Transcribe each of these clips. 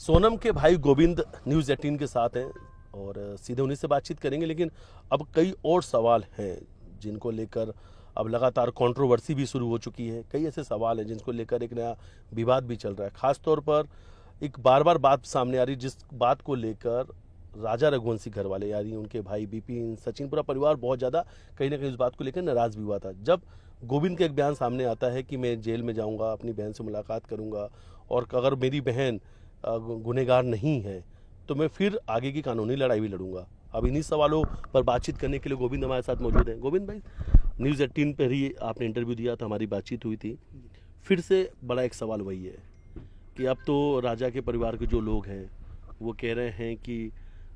सोनम के भाई गोविंद न्यूज़ 18 के साथ हैं और सीधे उन्हीं से बातचीत करेंगे। लेकिन अब कई और सवाल हैं जिनको लेकर अब लगातार कंट्रोवर्सी भी शुरू हो चुकी है। कई ऐसे सवाल हैं जिनको लेकर एक नया विवाद भी चल रहा है। खास तौर पर एक बार बार बात सामने आ रही, जिस बात को लेकर राजा रघुवंशी घर वाले यानी उनके भाई बिपिन, सचिन, पूरा परिवार बहुत ज़्यादा कहीं ना कहीं उस बात को लेकर नाराज़ भी हुआ था। जब गोविंद का एक बयान सामने आता है कि मैं जेल में जाऊंगा, अपनी बहन से मुलाकात करूंगा और अगर मेरी बहन गुनहगार नहीं है तो मैं फिर आगे की कानूनी लड़ाई भी लड़ूंगा। अब इन्हीं सवालों पर बातचीत करने के लिए गोविंद हमारे साथ मौजूद हैं। गोविंद भाई, न्यूज़ 18 पर ही आपने इंटरव्यू दिया था, हमारी बातचीत हुई थी। फिर से बड़ा एक सवाल वही है कि अब तो राजा के परिवार के जो लोग हैं वो कह रहे हैं कि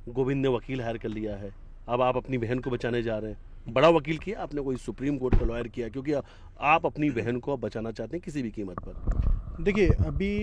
गोविंद ने वकील हायर कर लिया है, अब आप अपनी बहन को बचाने जा रहे हैं। बड़ा वकील किया आपने, कोई सुप्रीम कोर्ट का लॉयर किया, क्योंकि आप अपनी बहन को अब बचाना चाहते हैं किसी भी कीमत पर। देखिए, अभी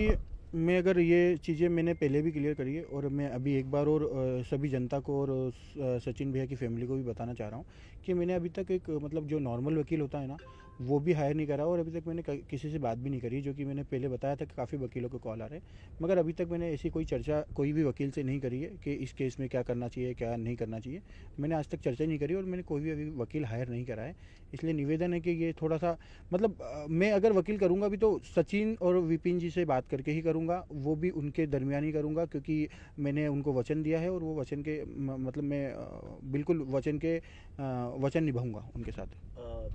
मैं अगर ये चीज़ें मैंने पहले भी क्लियर करी है और मैं अभी एक बार और सभी जनता को और सचिन भैया की फैमिली को भी बताना चाह रहा हूँ कि मैंने अभी तक एक मतलब जो नॉर्मल वकील होता है ना, वो भी हायर नहीं करा और अभी तक मैंने किसी से बात भी नहीं करी। जो कि मैंने पहले बताया था कि काफ़ी वकीलों के कॉल आ रहे हैं, मगर अभी तक मैंने ऐसी कोई चर्चा कोई भी वकील से नहीं करी है कि इस केस में क्या करना चाहिए क्या नहीं करना चाहिए। मैंने आज तक चर्चा नहीं करी और मैंने कोई भी अभी वकील हायर नहीं करा है। इसलिए निवेदन है कि ये थोड़ा सा मतलब मैं अगर वकील करूँगा भी तो सचिन और विपिन जी से बात करके ही करूँगा, वो भी उनके दरमियान ही करूँगा, क्योंकि मैंने उनको वचन दिया है और वो वचन के मतलब मैं बिल्कुल वचन निभाऊंगा उनके साथ।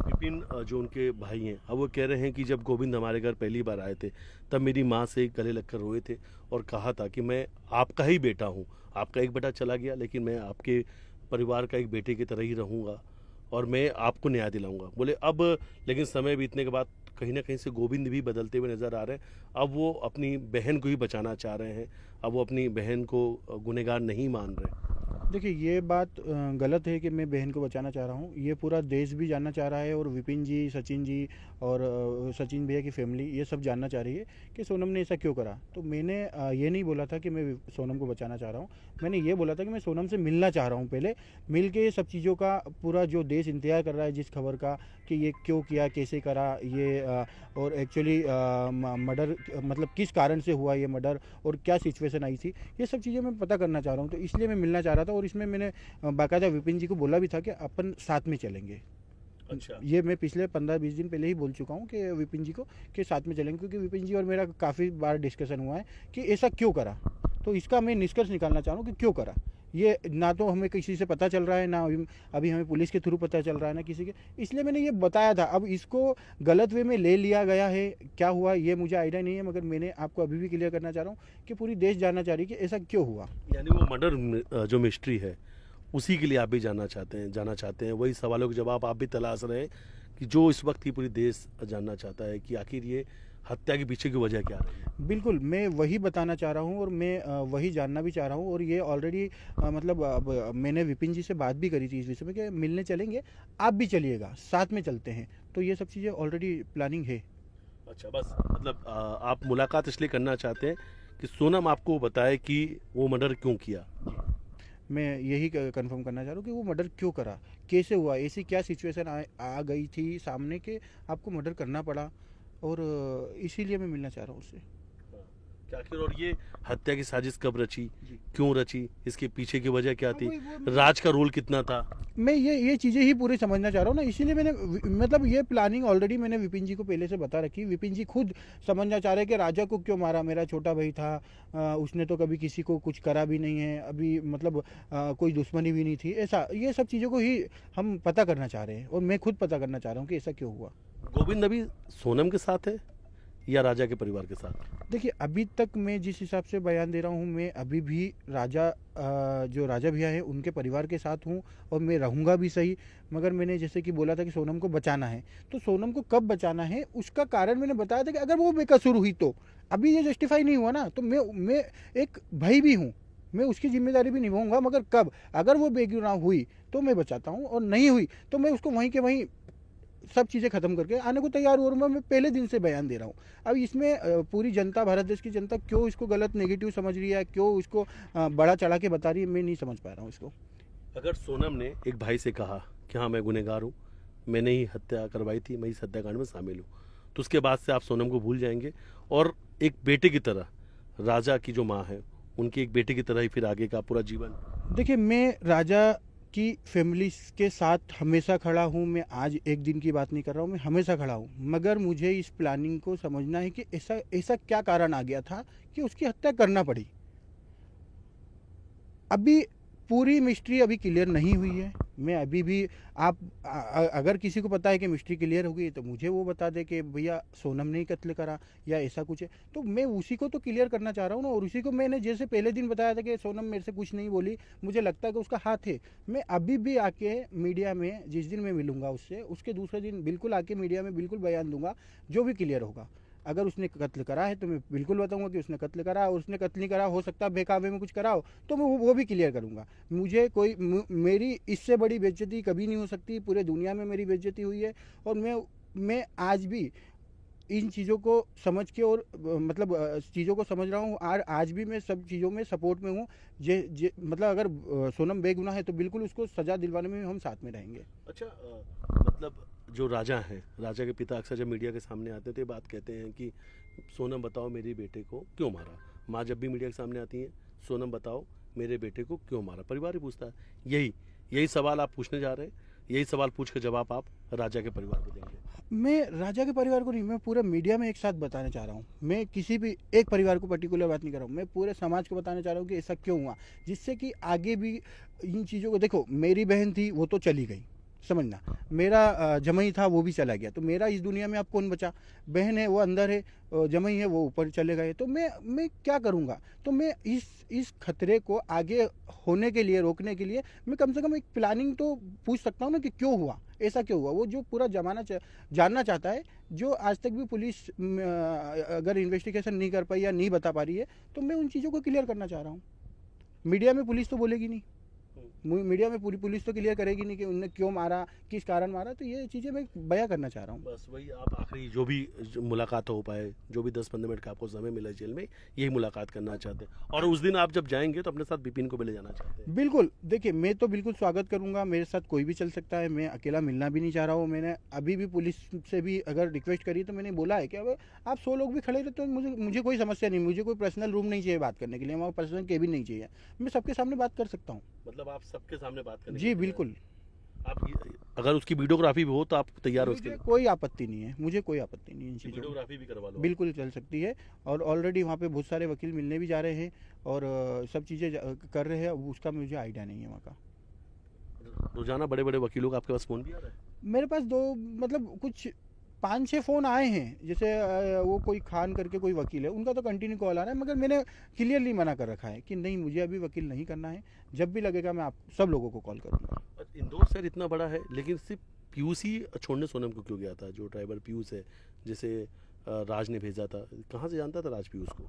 विपिन जो उनके भाई हैं, अब वो कह रहे हैं कि जब गोविंद हमारे घर पहली बार आए थे तब मेरी माँ से गले लगकर रोए थे और कहा था कि मैं आपका ही बेटा हूँ, आपका एक बेटा चला गया लेकिन मैं आपके परिवार का एक बेटे की तरह ही रहूँगा और मैं आपको न्याय दिलाऊंगा। बोले अब लेकिन समय बीतने के बाद कहीं ना कहीं से गोविंद भी बदलते हुए नजर आ रहे हैं। अब वो अपनी बहन को ही बचाना चाह रहे हैं, अब वो अपनी बहन को गुनहगार नहीं मान रहे। देखिए, ये बात गलत है कि मैं बहन को बचाना चाह रहा हूँ। ये पूरा देश भी जानना चाह रहा है और विपिन जी, सचिन जी और सचिन भैया की फैमिली ये सब जानना चाह रही है कि सोनम ने ऐसा क्यों करा। तो मैंने ये नहीं बोला था कि मैं सोनम को बचाना चाह रहा हूँ। मैंने ये बोला था कि मैं सोनम से मिलना चाह रहा हूँ, पहले मिल के ये सब चीज़ों का पूरा जो देश इंतजार कर रहा है जिस खबर का कि ये क्यों किया, कैसे करा ये और एक्चुअली मर्डर मतलब किस कारण से हुआ ये मर्डर और क्या सिचुएशन आई थी, ये सब चीज़ें मैं पता करना चाह रहा हूँ। तो इसलिए मैं मिलना चाह रहा था और इसमें मैंने बाकायदा विपिन जी को बोला भी था कि अपन साथ में चलेंगे। अच्छा। ये मैं पिछले 15-20 दिन पहले ही बोल चुका हूँ कि विपिन जी को कि साथ में चलेंगे, क्योंकि विपिन जी और मेरा काफ़ी बार डिस्कशन हुआ है कि ऐसा क्यों करा। तो इसका मैं निष्कर्ष निकालना चाह रहा हूँ कि क्यों करा। ये ना तो हमें किसी से पता चल रहा है, ना अभी हमें पुलिस के थ्रू पता चल रहा है, ना किसी के। इसलिए मैंने ये बताया था। अब इसको गलत वे में ले लिया गया है, क्या हुआ ये मुझे आइडिया नहीं है, मगर मैंने आपको अभी भी क्लियर करना चाह रहा हूँ कि पूरी देश जानना चाह रही है कि ऐसा क्यों हुआ। यानी वो मर्डर जो मिस्ट्री है उसी के लिए आप भी जाना चाहते हैं, वही सवालों के जवाब आप भी तलाश रहे हैं कि जो इस वक्त ही पूरी देश जानना चाहता है कि आखिर ये हत्या के पीछे की वजह क्या रही है। बिल्कुल, मैं वही बताना चाह रहा हूँ और मैं वही जानना भी चाह रहा हूँ। और ये ऑलरेडी मतलब मैंने विपिन जी से बात भी करी थी इस विषय में कि मिलने चलेंगे, आप भी चलिएगा, साथ में चलते हैं। तो ये सब चीज़ें ऑलरेडी प्लानिंग है। अच्छा, बस मतलब आप मुलाकात इसलिए करना चाहते हैं कि सोनम आपको बताए कि वो मर्डर क्यों किया। मैं यही कंफर्म करना चाह रहा हूँ कि वो मर्डर क्यों करा, कैसे हुआ, ऐसी क्या सिचुएशन आ गई थी सामने के आपको मर्डर करना पड़ा। और इसीलिए मैं मिलना चाह रहा हूँ उससे। कि आखिर और ये हत्या की साजिश कब रची, जी। क्यों रची, इसके पीछे की वजह क्या थी, वो राज का रोल कितना था। मैं ये चीज़ें ही पूरी समझना चाह रहा हूँ ना, इसीलिए मैंने मतलब ये प्लानिंग ऑलरेडी मैंने विपिन जी को पहले से बता रखी। विपिन जी खुद समझना चाह रहे हैं कि राजा को क्यों मारा, मेरा छोटा भाई था, उसने तो कभी किसी को कुछ करा भी नहीं है, अभी मतलब कोई दुश्मनी भी नहीं थी, ऐसा ये सब चीज़ों को ही हम पता करना चाह रहे हैं और मैं खुद पता करना चाह रहा हूँ कि ऐसा क्यों हुआ। गोविंद अभी सोनम के साथ है या राजा के परिवार के साथ। देखिए, अभी तक मैं जिस हिसाब से बयान दे रहा हूँ, मैं अभी भी जो राजा भैया है उनके परिवार के साथ हूँ और मैं रहूँगा भी सही। मगर मैंने जैसे कि बोला था कि सोनम को बचाना है, तो सोनम को कब बचाना है उसका कारण मैंने बताया था कि अगर वो बेकसूर हुई तो अभी ये जस्टिफाई नहीं हुआ ना, तो मैं एक भाई भी हूँ, मैं उसकी जिम्मेदारी भी निभाऊंगा। मगर कब, अगर वो बेगुनाह हुई तो मैं बचाता हूँ और नहीं हुई तो मैं उसको वहीं के वहीं सब चीज़ें ख़त्म करके आने को तैयार हूँ। और मैं पहले दिन से बयान दे रहा हूँ। अब इसमें पूरी जनता, भारत देश की जनता क्यों इसको गलत नेगेटिव समझ रही है, क्यों इसको बड़ा चढ़ा के बता रही है, मैं नहीं समझ पा रहा हूँ इसको। अगर सोनम ने एक भाई से कहा कि हाँ मैं गुनहगार हूँ, मैंने ही हत्या करवाई थी, मैं इस हत्याकांड में शामिल हूँ, तो उसके बाद से आप सोनम को भूल जाएंगे और एक बेटे की तरह राजा की जो माँ है उनके एक बेटे की तरह ही फिर आगे का पूरा जीवन? देखिए, मैं राजा की फैमिली के साथ हमेशा खड़ा हूँ। मैं आज एक दिन की बात नहीं कर रहा हूँ, मैं हमेशा खड़ा हूँ। मगर मुझे इस प्लानिंग को समझना है कि ऐसा ऐसा क्या कारण आ गया था कि उसकी हत्या करना पड़ी। अभी पूरी मिस्ट्री अभी क्लियर नहीं हुई है। मैं अभी भी आप अगर किसी को पता है कि मिस्ट्री क्लियर हो गई तो मुझे वो बता दे कि भैया सोनम ने ही कत्ल करा या ऐसा कुछ है, तो मैं उसी को तो क्लियर करना चाह रहा हूँ ना। और उसी को मैंने जैसे पहले दिन बताया था कि सोनम मेरे से कुछ नहीं बोली, मुझे लगता है कि उसका हाथ है। मैं अभी भी आके मीडिया में जिस दिन मैं मिलूंगा उससे, उसके दूसरे दिन बिल्कुल आके मीडिया में बिल्कुल बयान दूंगा जो भी क्लियर होगा। अगर उसने कत्ल करा है तो मैं बिल्कुल बताऊंगा कि उसने कत्ल करा, और उसने कत्ल नहीं करा, हो सकता है बेकाबू में कुछ करा हो, तो मैं वो भी क्लियर करूंगा। मुझे कोई मेरी इससे बड़ी बेइज्जती कभी नहीं हो सकती। पूरे दुनिया में मेरी बेइज्जती हुई है, और मैं आज भी इन चीज़ों को समझ के और मतलब चीज़ों को समझ रहा हूँ। और आज भी मैं सब चीज़ों में सपोर्ट में हूँ। जे जे मतलब अगर सोनम बेगुनाह है तो बिल्कुल उसको सज़ा दिलवाने में हम साथ में रहेंगे। अच्छा, मतलब जो राजा हैं, राजा के पिता अक्सर जब मीडिया के सामने आते हैं तो ये बात कहते हैं कि सोनम बताओ मेरे बेटे को क्यों मारा। माँ जब भी मीडिया के सामने आती हैं, सोनम बताओ मेरे बेटे को क्यों मारा, परिवार ही पूछता है। यही यही सवाल आप पूछने जा रहे हैं, यही सवाल पूछ के जवाब आप राजा के परिवार को देंगे? मैं राजा के परिवार को नहीं, मैं पूरे मीडिया में एक साथ बताना चाह रहा हूँ। मैं किसी भी एक परिवार को पर्टिकुलर बात नहीं कर रहा हूँ, मैं पूरे समाज को बताना चाह रहा हूँ कि ऐसा क्यों हुआ, जिससे कि आगे भी इन चीज़ों को देखो। मेरी बहन थी वो तो चली गई, समझना। मेरा जमाई था वो भी चला गया, तो मेरा इस दुनिया में अब कौन बचा? बहन है वो अंदर है, जमाई है वो ऊपर चले गए, तो मैं क्या करूँगा? तो मैं इस खतरे को आगे होने के लिए, रोकने के लिए, मैं कम से कम एक प्लानिंग तो पूछ सकता हूँ ना कि क्यों हुआ, ऐसा क्यों हुआ। वो जो पूरा जमाना जानना चाहता है, जो आज तक भी पुलिस अगर इन्वेस्टिगेशन नहीं कर पाई या नहीं बता पा रही है, तो मैं उन चीज़ों को क्लियर करना चाह रहा हूँ। मीडिया में पुलिस तो बोलेगी नहीं, मीडिया में पूरी पुलिस तो क्लियर करेगी नहीं कि उनने क्यों मारा, किस कारण मारा। तो ये चीज़ें मैं बयां करना चाह रहा हूँ। बस वही आप आखिरी जो मुलाकात हो पाए, जो भी 10-15 मिनट का आपको समय मिला जेल में, यही मुलाकात करना चाहते हैं। और उस दिन आप जब जाएंगे तो अपने साथ बिपिन को भी ले जाना चाहते हैं? बिल्कुल, देखिए मैं तो बिल्कुल स्वागत करूंगा, मेरे साथ कोई भी चल सकता है, मैं अकेला मिलना भी नहीं चाह रहा हूँ। मैंने अभी भी पुलिस से भी अगर रिक्वेस्ट करी तो मैंने बोला है कि अब आप 100 लोग भी खड़े रहते हो, मुझे कोई समस्या नहीं। मुझे कोई पर्सनल रूम नहीं चाहिए बात करने के लिए, वहाँ पर्सनल केबिन नहीं चाहिए, मैं सबके सामने बात कर सकता हूँ। मतलब आप सबके सामने बात करने के जी लिए तैयार बिल्कुल। हैं? अगर उसकी वीडियोग्राफी भी हो तो आप तैयार हो उसके मुझे लिए? कोई आपत्ति नहीं है, मुझे कोई आपत्ति नहीं है इन चीज़ों में। वीडियोग्राफी भी करवा लो? बिल्कुल चल सकती है, और ऑलरेडी वहाँ पे बहुत सारे वकील मिलने भी जा रहे हैं, और सब चीज़ें कर रहे हैं। अब उसका मुझे आइडिया नहीं है वहाँ का। रोजाना बड़े बड़े वकीलों का आपके पास फोन भी आ रहा है? मेरे पास दो, मतलब कुछ 5-6 फ़ोन आए हैं। जैसे वो कोई खान करके कोई वकील है, उनका तो कंटिन्यू कॉल आ रहा है, मगर मैंने क्लियरली मना कर रखा है कि नहीं, मुझे अभी वकील नहीं करना है। जब भी लगेगा मैं आप सब लोगों को कॉल करूँगा। और इंदौर शहर इतना बड़ा है, लेकिन सिर्फ पीयूष ही छोड़ने सोनम को क्यों गया था? जो ड्राइवर पीयूष है, जिसे राज ने भेजा था, कहाँ से जानता था राज पीयूष को?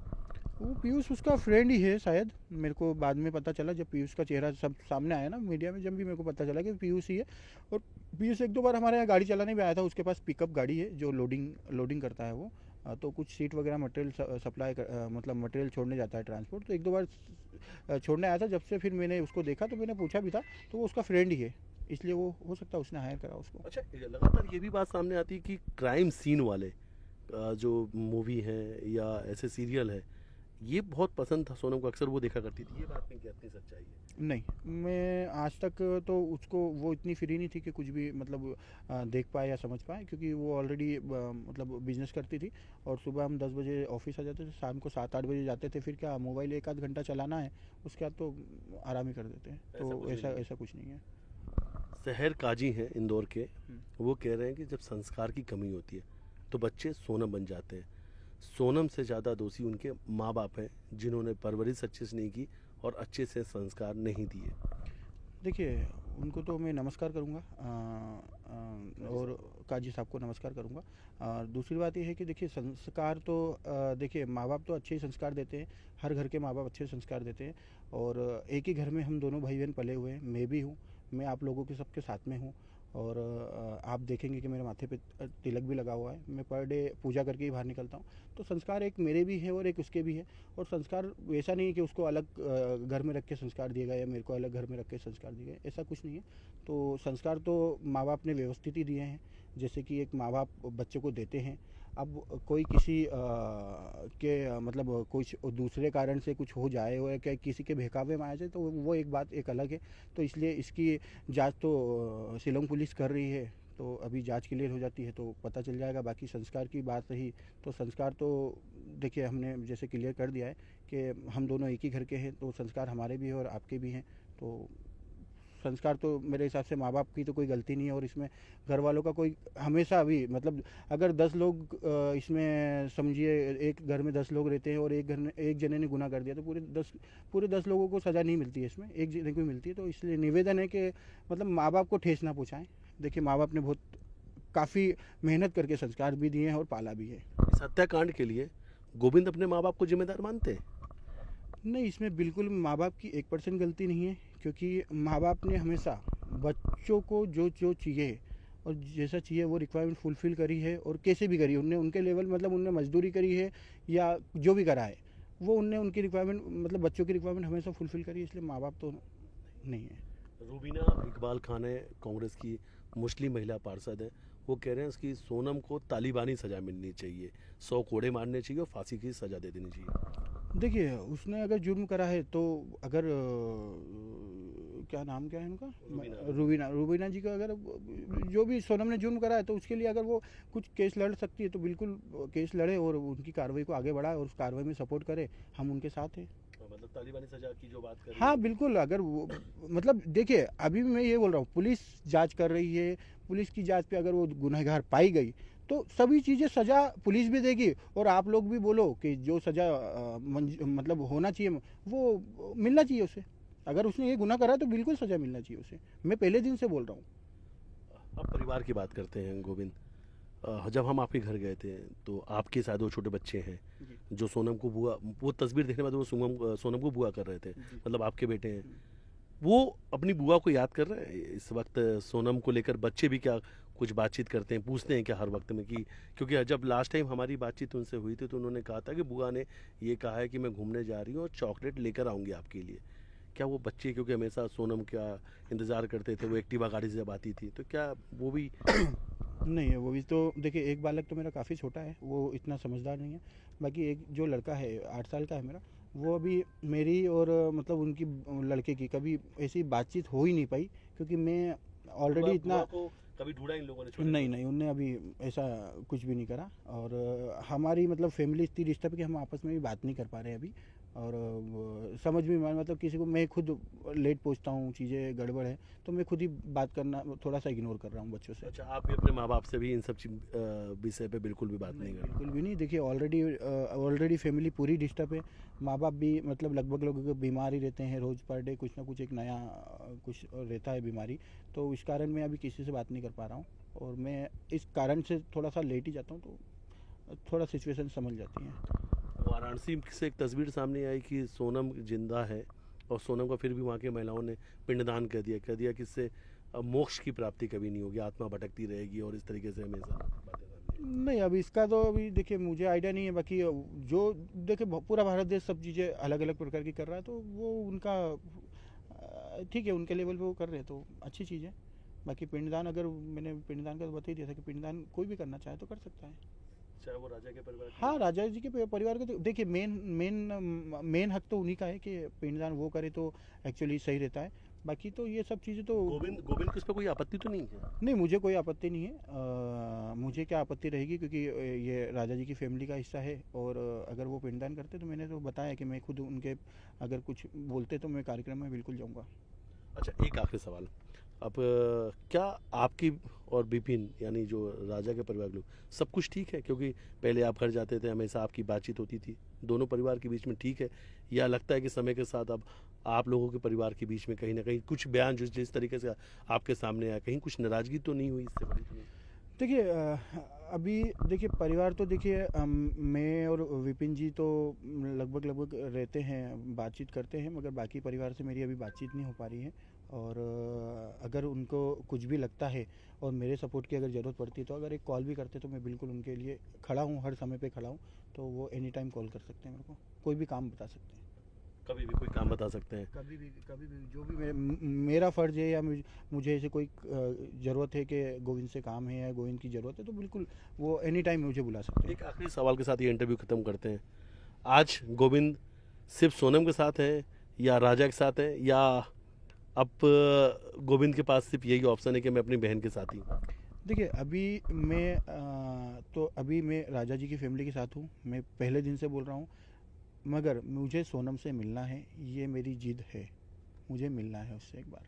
वो पीयूष उसका फ्रेंड ही है शायद। मेरे को बाद में पता चला, जब पीयूष का चेहरा सब सामने आया ना मीडिया में, जब भी मेरे को पता चला कि पीयूष ही है। और पीयूष एक दो बार हमारे यहाँ गाड़ी चलाने भी आया था। उसके पास पिकअप गाड़ी है जो लोडिंग करता है वो। तो कुछ सीट वगैरह मटेरियल सप्लाई मतलब मटेरियल छोड़ने जाता है ट्रांसपोर्ट। तो एक दो बार छोड़ने आया था। जब से फिर मैंने उसको देखा तो मैंने पूछा भी था, तो वो उसका फ्रेंड ही है, इसलिए वो हो सकता है उसने हायर करा उसको। अच्छा, लगातार ये भी बात सामने आती है कि क्राइम सीन वाले जो मूवी हैं या ऐसे सीरियल है, ये बहुत पसंद था सोनम को, अक्सर वो देखा करती थी। ये बात में कितनी सच्चाई है? नहीं, मैं आज तक तो उसको, वो इतनी फ्री नहीं थी कि कुछ भी मतलब देख पाए या समझ पाए, क्योंकि वो ऑलरेडी मतलब बिजनेस करती थी। और सुबह हम 10 बजे ऑफिस आ जाते थे, शाम को 7-8 बजे जाते थे। फिर क्या, मोबाइल 1 आध घंटा चलाना है, उसके बाद तो आराम ही कर देते हैं। तो ऐसा कुछ नहीं है। शहर काजी हैं इंदौर के, हम्म। वो कह रहे हैं कि जब संस्कार की कमी होती है तो बच्चे सोनम बन जाते हैं। सोनम से ज़्यादा दोषी उनके माँ बाप हैं, जिन्होंने परवरिश अच्छे से नहीं की और अच्छे से संस्कार नहीं दिए। देखिए, उनको तो मैं नमस्कार करूँगा, और काजी साहब को नमस्कार करूँगा। दूसरी बात ये है कि देखिए, संस्कार तो देखिए, माँ बाप तो अच्छे ही संस्कार देते हैं। हर घर के माँ बाप अच्छे संस्कार देते हैं। और एक ही घर में हम दोनों भाई बहन पले हुए हैं। मैं भी हूँ, मैं आप लोगों के सबके साथ में हूँ। और आप देखेंगे कि मेरे माथे पे तिलक भी लगा हुआ है। मैं पर डे पूजा करके ही बाहर निकलता हूँ। तो संस्कार एक मेरे भी है और एक उसके भी है। और संस्कार ऐसा नहीं है कि उसको अलग घर में रख के संस्कार दिए गए या मेरे को अलग घर में रख के संस्कार दिए गए, ऐसा कुछ नहीं है। तो संस्कार तो माँ बाप ने व्यवस्थित ही दिए हैं, जैसे कि एक माँ बाप बच्चे को देते हैं। अब कोई किसी मतलब कुछ दूसरे कारण से कुछ हो जाए और क्या किसी के बहकावे में आ जाए तो वो एक बात एक अलग है। तो इसलिए इसकी जांच तो शिलोंग पुलिस कर रही है, तो अभी जांच क्लियर हो जाती है तो पता चल जाएगा। बाकी संस्कार की बात रही तो संस्कार तो देखिए हमने जैसे क्लियर कर दिया है कि हम दोनों एक ही घर के हैं, तो संस्कार हमारे भी हैं और आपके भी हैं। तो संस्कार तो मेरे हिसाब से माँ बाप की तो कोई गलती नहीं है, और इसमें घर वालों का कोई हमेशा भी मतलब अगर 10 लोग इसमें समझिए एक घर में 10 लोग रहते हैं और एक घर में एक जने ने गुनाह कर दिया तो पूरे 10 लोगों को सज़ा नहीं मिलती है, इसमें एक जने को ही मिलती है। तो इसलिए निवेदन है कि मतलब माँ बाप को ठेस ना पहुँचाएं। देखिए माँ बाप ने बहुत काफ़ी मेहनत करके संस्कार भी दिए हैं और पाला भी है। इस हत्याकांड के लिए गोविंद अपने माँ बाप को जिम्मेदार मानते हैं? नहीं, इसमें बिल्कुल माँ बाप की 1% गलती नहीं है, क्योंकि माँ बाप ने हमेशा बच्चों को जो जो चाहिए और जैसा चाहिए वो रिक्वायरमेंट फुलफ़िल करी है, और कैसे भी करी है उनने, उनके लेवल मतलब उनने मजदूरी करी है या जो भी करा है वो उनने उनकी रिक्वायरमेंट मतलब बच्चों की रिक्वायरमेंट हमेशा फुलफ़िल करी है, इसलिए माँ बाप तो नहीं है। रूबीना इकबाल खान है, कांग्रेस की मुस्लिम महिला पार्षद है। वो कह रहे हैं कि सोनम को तालिबानी सजा मिलनी चाहिए, 100 कोड़े मारने चाहिए और फांसी की सजा दे देनी चाहिए। देखिए उसने अगर जुर्म करा है तो अगर क्या नाम क्या है उनका, रूबीना जी का, अगर जो भी सोनम ने जुर्म करा है तो उसके लिए अगर वो कुछ केस लड़ सकती है तो बिल्कुल केस लड़े और उनकी कार्रवाई को आगे बढ़ाए और उस कार्रवाई में सपोर्ट करे, हम उनके साथ हैं। मतलब तालिबानी सजा की जो बात कर रही हाँ है। बिल्कुल, अगर वो मतलब देखिए अभी भी मैं ये बोल रहा हूँ पुलिस जांच कर रही है, पुलिस की जांच पे अगर वो गुनहगार पाई गई तो सभी चीज़ें सज़ा पुलिस भी देगी, और आप लोग भी बोलो कि जो सज़ा मतलब होना चाहिए वो मिलना चाहिए उसे। अगर उसने ये गुनाह करा तो बिल्कुल सज़ा मिलना चाहिए उसे, मैं पहले दिन से बोल रहा हूँ। अब परिवार की बात करते हैं गोविंद। जब हम आपके घर गए थे तो आपके साथ 2 छोटे बच्चे हैं जो सोनम को बुआ, वो तस्वीर देखने के बाद वो सोनम को बुआ कर रहे थे, मतलब आपके बेटे हैं। वो अपनी बुआ को याद कर रहे हैं इस वक्त? सोनम को लेकर बच्चे भी क्या कुछ बातचीत करते हैं, पूछते हैं क्या हर वक्त में कि, क्योंकि जब लास्ट टाइम हमारी बातचीत उनसे हुई थी तो उन्होंने कहा था कि बुआ ने ये कहा है कि मैं घूमने जा रही हूँ और चॉकलेट लेकर आऊँगी आपके लिए। क्या वो बच्चे, क्योंकि हमेशा सोनम का इंतज़ार करते थे, वो एक्टिवा गाड़ी से जब आती थी, तो क्या वो भी? नहीं है वो भी तो देखिए, एक बालक तो मेरा काफ़ी छोटा है, वो इतना समझदार नहीं है। बाकी एक जो लड़का है 8 साल का है मेरा, वो अभी मेरी और मतलब उनकी लड़के की कभी ऐसी बातचीत हो ही नहीं पाई, क्योंकि मैं ऑलरेडी बुआ इतना को कभी ढूंढा इन लोगों ने छोटे नहीं नहीं उनने अभी ऐसा कुछ भी नहीं करा। और हमारी मतलब फैमिली इतनी डिस्टर्ब है कि हम आपस में भी बात नहीं कर पा रहे हैं अभी। और समझ में मतलब किसी को मैं खुद लेट पहुंचता हूँ, चीज़ें गड़बड़ है तो मैं खुद ही बात करना थोड़ा सा इग्नोर कर रहा हूँ बच्चों से। अच्छा, आप भी अपने माँ बाप से भी इन सब विषय पे बिल्कुल भी बात नहीं करते? बिल्कुल भी नहीं। देखिए ऑलरेडी फैमिली पूरी डिस्टर्ब है, माँ बाप भी मतलब लगभग लोग बीमार ही रहते हैं, रोज़ पर डे कुछ ना कुछ एक नया कुछ रहता है बीमारी। तो इस कारण मैं अभी किसी से बात नहीं कर पा रहा हूँ, और मैं इस कारण से थोड़ा सा लेट ही जाता हूँ, तो थोड़ा सिचुएशन समझ जाती है। वाराणसी से एक तस्वीर सामने आई कि सोनम जिंदा है और सोनम का फिर भी वहाँ के महिलाओं ने पिंडदान कह दिया कि इससे मोक्ष की प्राप्ति कभी नहीं होगी, आत्मा भटकती रहेगी और इस तरीके से हमेशा बातें सामने आई। नहीं, अभी इसका तो अभी देखिए मुझे आइडिया नहीं है। बाकी जो देखिए पूरा भारत देश सब चीज़ें अलग अलग प्रकार की कर रहा है, तो वो उनका ठीक है, उनके लेवल पे वो कर रहे हैं तो अच्छी चीज़ है। बाकी पिंडदान, अगर मैंने पिंडदान का तो बता ही दिया था कि पिंडदान कोई भी करना चाहे तो कर सकता है। चाहे वो राजा के परिवार के हाँ, राजा जी के परिवार के तो देखिए मेन हक तो उन्हीं का है कि पिंडदान वो करे तो एक्चुअली सही रहता है। बाकी तो ये सब चीज़ें तो गोविंद गोविंद को इस पर कोई आपत्ति तो नहीं है? नहीं, मुझे कोई आपत्ति नहीं है। मुझे क्या आपत्ति रहेगी, क्योंकि ये राजा जी की फैमिली का हिस्सा है। और अगर वो पिंडदान करते तो मैंने तो बताया कि मैं खुद उनके अगर कुछ बोलते तो मैं कार्यक्रम में बिल्कुल जाऊंगा। अच्छा, एक आखिरी सवाल। अब क्या आपकी और बिपिन यानी जो राजा के परिवार के लोग, सब कुछ ठीक है? क्योंकि पहले आप घर जाते थे, हमेशा आपकी बातचीत होती थी, दोनों परिवार के बीच में ठीक है, या लगता है कि समय के साथ अब आप लोगों के परिवार के बीच में कहीं ना कहीं कुछ बयान जिस तरीके से आपके सामने आया, कहीं कुछ नाराजगी तो नहीं हुई इससे बड़ी? तो नहीं? देखिए अभी देखिए परिवार तो देखिए मैं और विपिन जी तो लगभग लगभग रहते हैं, बातचीत करते हैं, मगर बाकी परिवार से मेरी अभी बातचीत नहीं हो पा रही है। और अगर उनको कुछ भी लगता है और मेरे सपोर्ट की अगर ज़रूरत पड़ती है तो अगर एक कॉल भी करते तो मैं बिल्कुल उनके लिए खड़ा हूँ, हर समय पे खड़ा हूँ। तो वो एनी टाइम कॉल कर सकते हैं मेरे को, कोई भी काम बता सकते हैं। कभी भी कोई काम बता बता सकते हैं? कभी भी जो भी मेरा फ़र्ज़ है या मुझे ऐसे कोई ज़रूरत है कि गोविंद से काम है या गोविंद की ज़रूरत है, तो बिल्कुल वो एनी टाइम मुझे बुला सकते हैं। एक आखिरी सवाल के साथ ये इंटरव्यू खत्म करते हैं। आज गोविंद सिर्फ सोनम के साथ है या राजा के साथ है, या अब गोविंद के पास सिर्फ यही ऑप्शन है कि मैं अपनी बहन के साथ ही हूँ? देखिए, अभी मैं राजा जी की फैमिली के साथ हूँ, मैं पहले दिन से बोल रहा हूँ, मगर मुझे सोनम से मिलना है, ये मेरी ज़िद है। मुझे मिलना है उससे एक बार,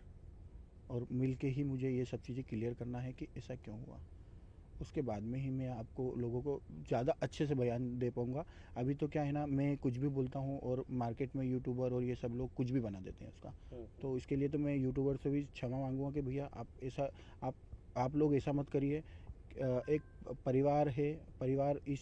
और मिल के ही मुझे ये सब चीज़ें क्लियर करना है कि ऐसा क्यों हुआ। उसके बाद में ही मैं आपको लोगों को ज़्यादा अच्छे से बयान दे पाऊँगा। अभी तो क्या है ना, मैं कुछ भी बोलता हूँ और मार्केट में यूट्यूबर और ये सब लोग कुछ भी बना देते हैं उसका। तो इसके लिए तो मैं यूट्यूबर से भी क्षमा मांगूंगा कि भैया आप लोग ऐसा मत करिए। एक परिवार है, परिवार इस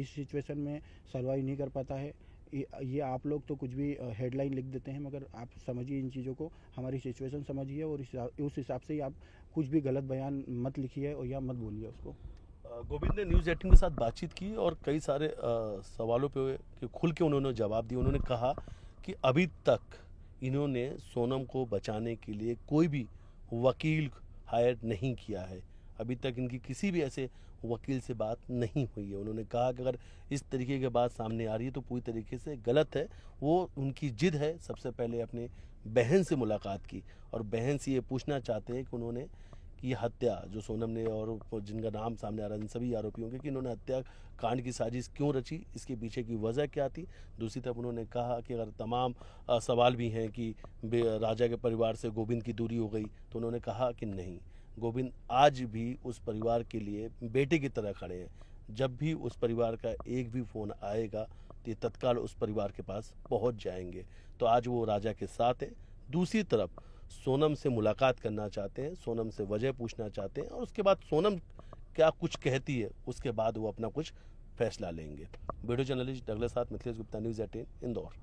सिचुएशन में सर्वाइव नहीं कर पाता है। ये आप लोग तो कुछ भी हेडलाइन लिख देते हैं, मगर आप समझिए इन चीज़ों को, हमारी सिचुएशन समझिए, और उस हिसाब से ही आप कुछ भी गलत बयान मत लिखिए और या मत बोलिए उसको। गोविंद ने न्यूज़ 18 के साथ बातचीत की और कई सारे सवालों पे खुल के उन्होंने जवाब दिए। उन्होंने कहा कि अभी तक इन्होंने सोनम को बचाने के लिए कोई भी वकील हायर नहीं किया है। अभी तक इनकी किसी भी ऐसे वकील से बात नहीं हुई है। उन्होंने कहा कि अगर इस तरीके की बात सामने आ रही है तो पूरी तरीके से गलत है। वो उनकी जिद है, सबसे पहले अपने बहन से मुलाकात की और बहन से ये पूछना चाहते हैं कि उन्होंने ये हत्या जो सोनम ने और जिनका नाम सामने आ रहा है इन सभी आरोपियों के, कि इन्होंने हत्या कांड की साजिश क्यों रची, इसके पीछे की वजह क्या थी। दूसरी तरफ उन्होंने कहा कि अगर तमाम सवाल भी हैं कि राजा के परिवार से गोविंद की दूरी हो गई, तो उन्होंने कहा कि नहीं, गोविंद आज भी उस परिवार के लिए बेटे की तरह खड़े हैं। जब भी उस परिवार का एक भी फ़ोन आएगा तो ये तत्काल उस परिवार के पास पहुंच जाएंगे। तो आज वो राजा के साथ है। दूसरी तरफ सोनम से मुलाकात करना चाहते हैं, सोनम से वजह पूछना चाहते हैं, और उसके बाद सोनम क्या कुछ कहती है उसके बाद वो अपना कुछ फैसला लेंगे। वीडियो जर्नलिस्ट डगलस साथ मिथिलेश गुप्ता, न्यूज़ 18 इंदौर।